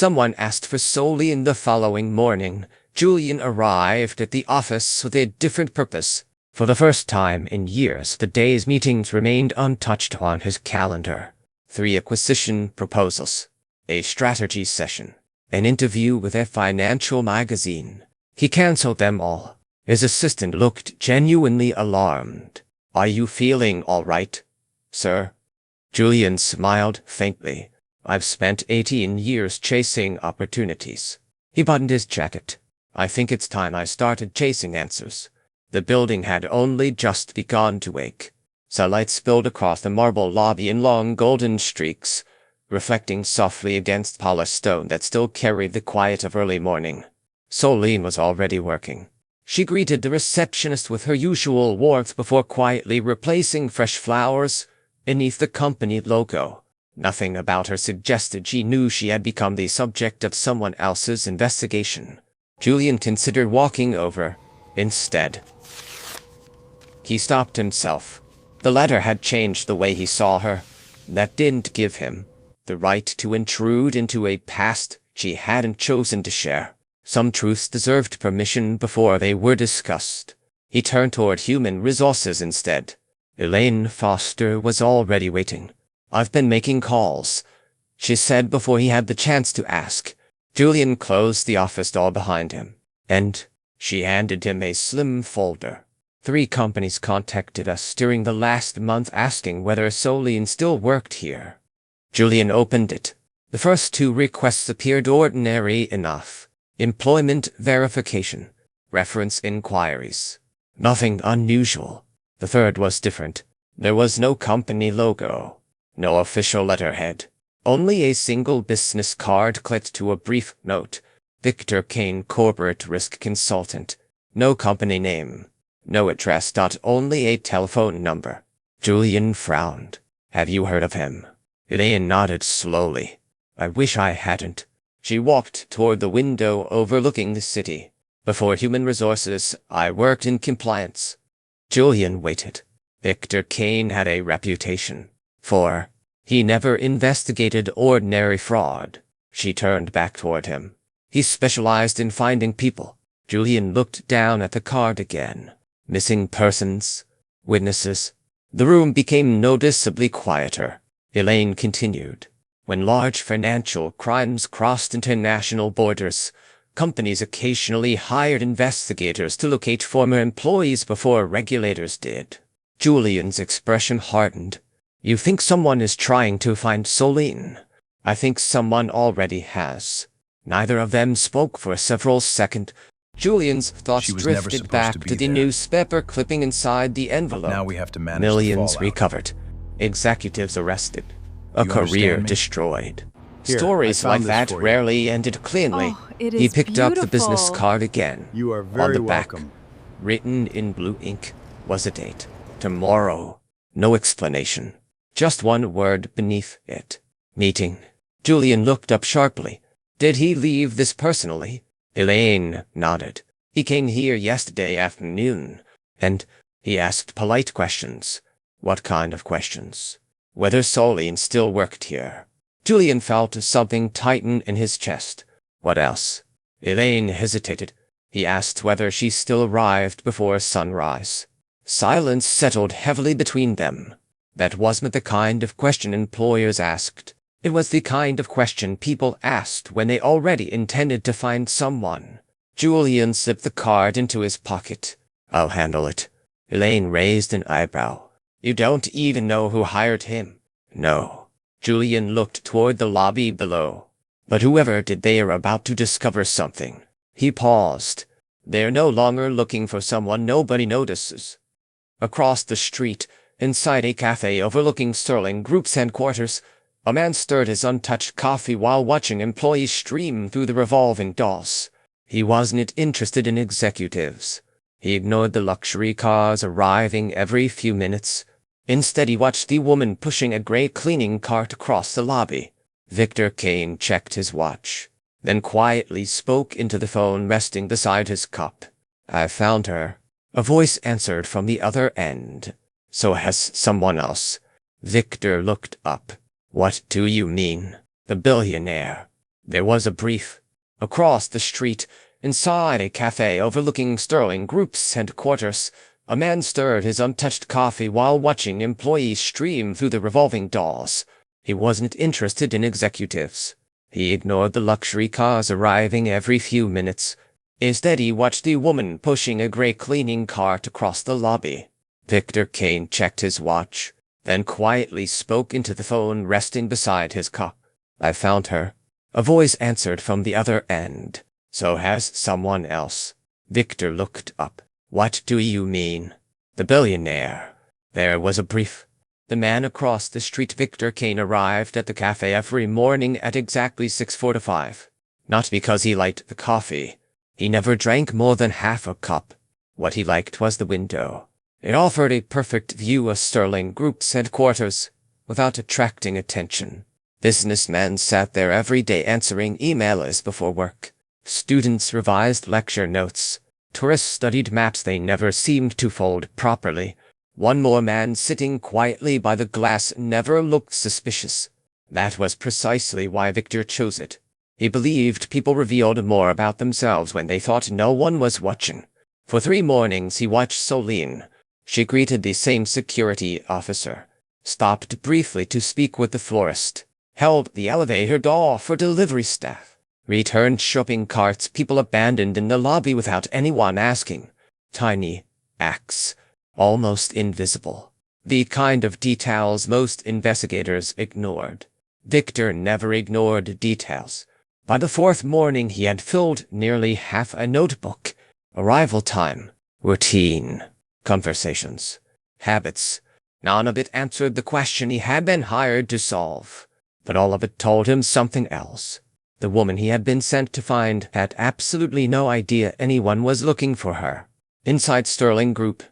Someone asked for Solene the following morning. Julian arrived at the office with a different purpose. For the first time in years, the day's meetings remained untouched on his calendar. 3 acquisition proposals, a strategy session, an interview with a financial magazine. He canceled them all. His assistant looked genuinely alarmed. "Are you feeling all right, sir?" Julian smiled faintly. "I've spent 18 years chasing opportunities." He buttoned his jacket. "I think it's time I started chasing answers." The building had only just begun to wake. Sunlight spilled across the marble lobby in long golden streaks, reflecting softly against polished stone that still carried the quiet of early morning. Solene was already working. She greeted the receptionist with her usual warmth before quietly replacing fresh flowers beneath the company logo. Nothing about her suggested she knew she had become the subject of someone else's investigation. Julian considered walking over. Instead, he stopped himself. The letter had changed the way he saw her. That didn't give him the right to intrude into a past she hadn't chosen to share. Some truths deserved permission before they were discussed. He turned toward human resources instead. Elaine Foster was already waiting. "I've been making calls," she said before he had the chance to ask. Julian closed the office door behind him, and she handed him a slim folder. 3 companies contacted us during the last month asking whether Solene still worked here. Julian opened it. The first 2 requests appeared ordinary enough. Employment verification, reference inquiries. Nothing unusual. The third was different. There was no company logo, no official letterhead. Only a single business card clipped to a brief note. Victor Kane, Corporate Risk Consultant. No company name. No address. Only a telephone number. Julian frowned. "Have you heard of him?" Elaine nodded slowly. "I wish I hadn't." She walked toward the window overlooking the city. "Before human resources, I worked in compliance." Julian waited. Victor Kane had a reputation for he never investigated ordinary fraud. She turned back toward him. "He specialized in finding people." Julian looked down at the card again. "Missing persons, witnesses." The room became noticeably quieter. Elaine continued. "When large financial crimes crossed international borders, companies occasionally hired investigators to locate former employees before regulators did." Julian's expression hardened. "You think someone is trying to find Solene?" "I think someone already has." Neither of them spoke for several seconds. Julian's thoughts drifted back to the newspaper clipping inside the envelope. Now we have to manage Millions the fallout. recovered. Executives arrested. A career destroyed. Here, Stories I found like this that for you. rarely ended cleanly. It He is picked up the business beautiful. card again. You are On very the back, welcome. written in blue ink, was a date. Tomorrow. No explanation. Just one word beneath it. Meeting. Julian looked up sharply. "Did he leave this personally?" Elaine nodded. "He came here yesterday afternoon, and he asked polite questions." "What kind of questions?" "Whether Solene still worked here." Julian felt something tighten in his chest. "What else?" Elaine hesitated. He asked whether she still arrived before sunrise. Silence settled heavily between them. That wasn't the kind of question employers asked. It was the kind of question people asked when they already intended to find someone. Julian slipped the card into his pocket. "I'll handle it." Elaine raised an eyebrow. "You don't even know who hired him?" "No." Julian looked toward the lobby below. "But whoever did, they are about to discover something." He paused. "They're no longer looking for someone nobody notices." Across the street, inside a cafe overlooking Sterling Group's headquarters, a man stirred his untouched coffee while watching employees stream through the revolving doors. He wasn't interested in executives. He ignored the luxury cars arriving every few minutes. Instead, he watched the woman pushing a gray cleaning cart across the lobby. Victor Kane checked his watch, then quietly spoke into the phone resting beside his cup. "I found her." A voice answered from the other end. "So has someone else." Victor looked up. "What do you mean?" "The billionaire." There was a brief. Across the street, inside a cafe overlooking Sterling Group's headquarters, a man stirred his untouched coffee while watching employees stream through the revolving doors. He wasn't interested in executives. He ignored the luxury cars arriving every few minutes. Instead, he watched the woman pushing a gray cleaning cart across the lobby. Victor Kane checked his watch, then quietly spoke into the phone resting beside his cup. "I found her." A voice answered from the other end. "So has someone else." Victor looked up. "What do you mean?" "The billionaire." There was a brief. The man across the street. Victor Kane arrived at the cafe every morning at exactly 6:45. Not because he liked the coffee. He never drank more than half a cup. What he liked was the window. It offered a perfect view of Sterling Group's headquarters, without attracting attention. Businessmen sat there every day answering emails before work. Students revised lecture notes. Tourists studied maps they never seemed to fold properly. One more man sitting quietly by the glass never looked suspicious. That was precisely why Victor chose it. He believed people revealed more about themselves when they thought no one was watching. For 3 mornings he watched Solene. She greeted the same security officer, stopped briefly to speak with the florist, held the elevator door for delivery staff, returned shopping carts people abandoned in the lobby without anyone asking. Tiny acts, almost invisible. The kind of details most investigators ignored. Victor never ignored details. By the 4th morning he had filled nearly half a notebook. Arrival time, routine, conversations, habits. None of it answered the question he had been hired to solve. But all of it told him something else. The woman he had been sent to find had absolutely no idea anyone was looking for her. Inside Sterling Group,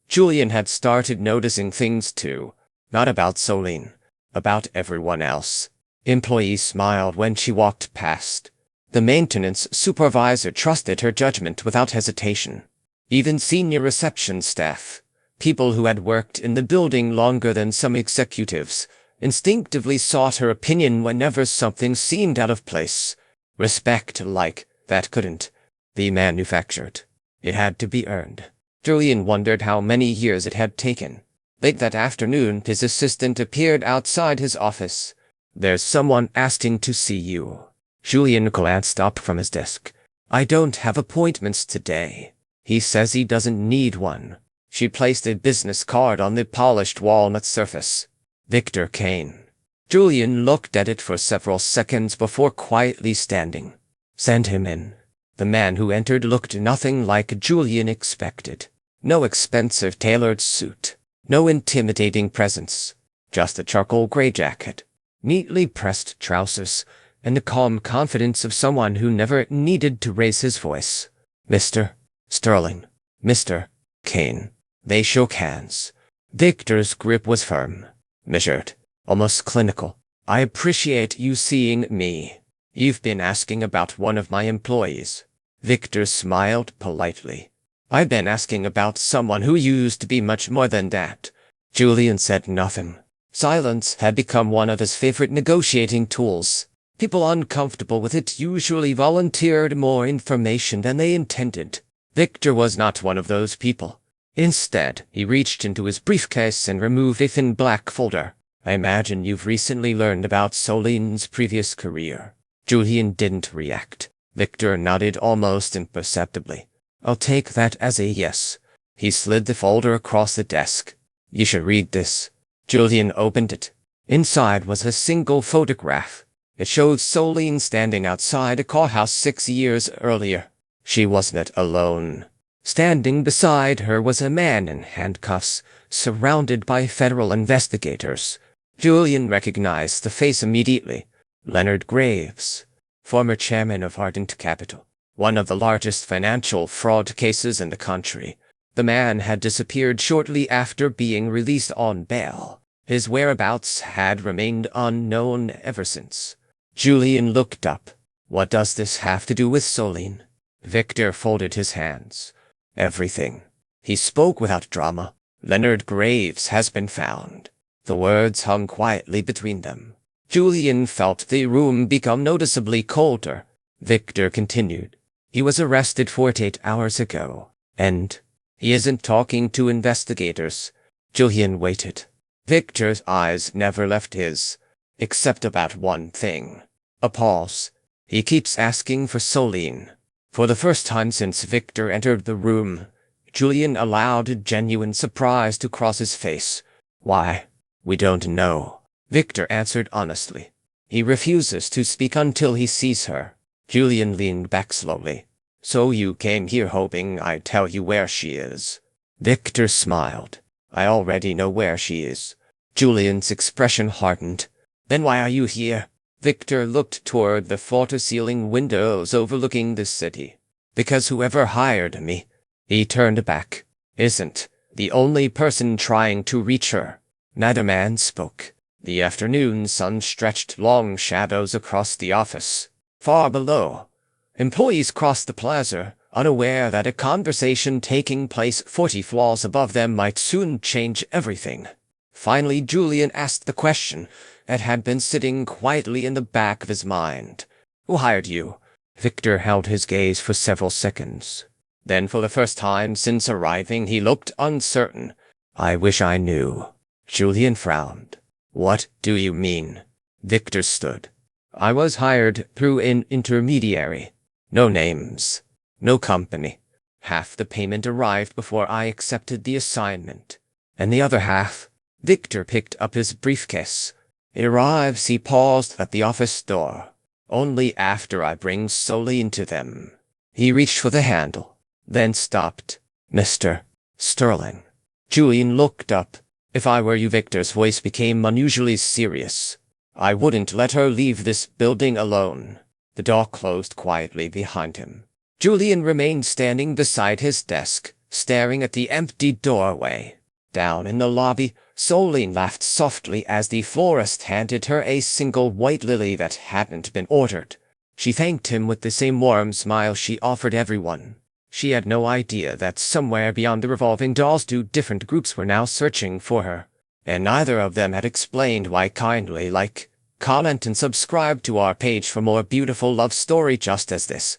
Julian had started noticing things too. Not about Solene, about everyone else. Employees smiled when she walked past. The maintenance supervisor trusted her judgment without hesitation. Even senior reception staff, people who had worked in the building longer than some executives, instinctively sought her opinion whenever something seemed out of place. Respect like that couldn't be manufactured. It had to be earned. Julian wondered how many years it had taken. Late that afternoon, his assistant appeared outside his office. "There's someone asking to see you." Julian glanced up from his desk. "I don't have appointments today. He says he doesn't need one." She placed a business card on the polished walnut surface. "Victor Kane." Julian looked at it for several seconds before quietly standing. "Send him in." The man who entered looked nothing like Julian expected. No expensive tailored suit. No intimidating presence. Just a charcoal gray jacket, neatly pressed trousers, and the calm confidence of someone who never needed to raise his voice. "Mr. Sterling." "Mr. Kane." They shook hands. Victor's grip was firm, measured, almost clinical. "I appreciate you seeing me. You've been asking about one of my employees." Victor smiled politely. "I've been asking about someone who used to be much more than that." Julian said nothing. Silence had become one of his favorite negotiating tools. People uncomfortable with it usually volunteered more information than they intended. Victor was not one of those people. Instead, he reached into his briefcase and removed a thin black folder. "I imagine you've recently learned about Solene's previous career." Julian didn't react. Victor nodded almost imperceptibly. "I'll take that as a yes." He slid the folder across the desk. "You should read this." Julian opened it. Inside was a single photograph. It showed Solene standing outside a courthouse 6 years earlier. She wasn't alone. Standing beside her was a man in handcuffs, surrounded by federal investigators. Julian recognized the face immediately. Leonard Graves, former chairman of Ardent Capital, one of the largest financial fraud cases in the country. The man had disappeared shortly after being released on bail. His whereabouts had remained unknown ever since. Julian looked up. "What does this have to do with Solene?" Victor folded his hands. "Everything." He spoke without drama. "Leonard Graves has been found." The words hung quietly between them. Julian felt the room become noticeably colder. Victor continued. He was arrested 48 hours ago, and he isn't talking to investigators. Julian waited. Victor's eyes never left his, except about one thing. A pause. He keeps asking for Solene. For the first time since Victor entered the room, Julian allowed a genuine surprise to cross his face. Why? We don't know. Victor answered honestly. He refuses to speak until he sees her. Julian leaned back slowly. So you came here hoping I'd tell you where she is? Victor smiled. I already know where she is. Julian's expression hardened. Then why are you here? Victor looked toward the floor-to-ceiling windows overlooking the city. Because whoever hired me, he turned back, isn't the only person trying to reach her. Neither man spoke. The afternoon sun stretched long shadows across the office. Far below, employees crossed the plaza, unaware that a conversation taking place 40 floors above them might soon change everything. Finally, Julian asked the question that had been sitting quietly in the back of his mind. Who hired you? Victor held his gaze for several seconds. Then, for the first time since arriving, he looked uncertain. I wish I knew. Julian frowned. What do you mean? Victor stood. I was hired through an intermediary. No names. No company. Half the payment arrived before I accepted the assignment. And the other half? Victor picked up his briefcase. It arrives, he paused at the office door. Only after I bring Solene to them. He reached for the handle, then stopped. Mr. Sterling. Julian looked up. If I were you, Victor's voice became unusually serious. I wouldn't let her leave this building alone. The door closed quietly behind him. Julian remained standing beside his desk, staring at the empty doorway. Down in the lobby, Solene laughed softly as the florist handed her a single white lily that hadn't been ordered. She thanked him with the same warm smile she offered everyone. She had no idea that somewhere beyond the revolving doors 2 different groups were now searching for her, and neither of them had explained why. Kindly like, comment and subscribe to our page for more beautiful love story just as this.